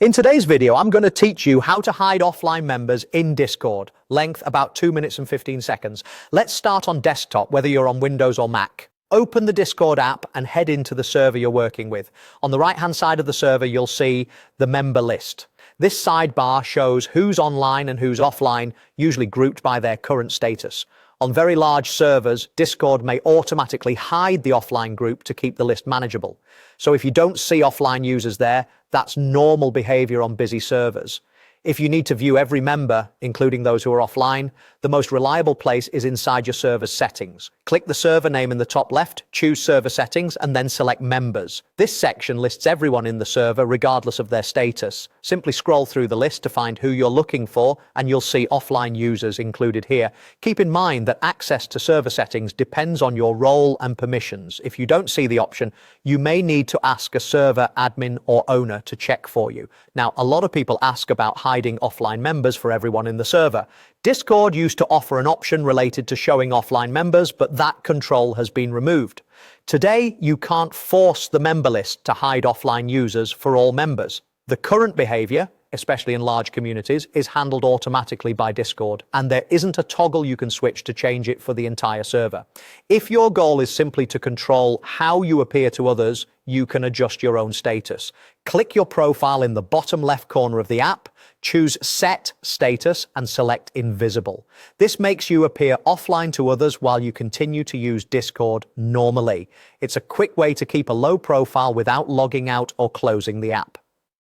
In today's video, I'm going to teach you how to hide offline members in Discord. Length about 2 minutes and 15 seconds. Let's start on desktop, whether you're on Windows or Mac. Open the Discord app and head into the server you're working with. On the right-hand side of the server, you'll see the member list. This sidebar shows who's online and who's offline, usually grouped by their current status. On very large servers, Discord may automatically hide the offline group to keep the list manageable. So if you don't see offline users there, that's normal behavior on busy servers. If you need to view every member, including those who are offline, the most reliable place is inside your server's settings. Click the server name in the top left, choose server settings, and then select members. This section lists everyone in the server regardless of their status. Simply scroll through the list to find who you're looking for, and you'll see offline users included here. Keep in mind that access to server settings depends on your role and permissions. If you don't see the option, you may need to ask a server admin or owner to check for you. Now, a lot of people ask about hiding offline members for everyone in the server. Discord used to offer an option related to showing offline members, but that control has been removed. Today, you can't force the member list to hide offline users for all members. The current behavior, especially in large communities, is handled automatically by Discord, and there isn't a toggle you can switch to change it for the entire server. If your goal is simply to control how you appear to others, you can adjust your own status. Click your profile in the bottom left corner of the app, choose Set Status, and select Invisible. This makes you appear offline to others while you continue to use Discord normally. It's a quick way to keep a low profile without logging out or closing the app.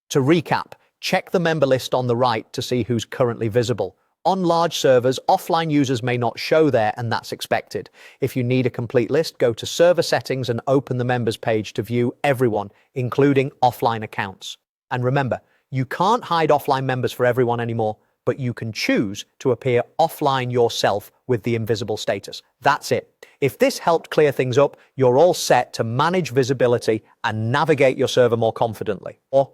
To recap, check the member list on the right to see who's currently visible. On large servers, offline users may not show there, and that's expected. If you need a complete list, go to Server Settings and open the Members page to view everyone, including offline accounts. And remember, you can't hide offline members for everyone anymore, but you can choose to appear offline yourself with the invisible status. That's it. If this helped clear things up, you're all set to manage visibility and navigate your server more confidently. Or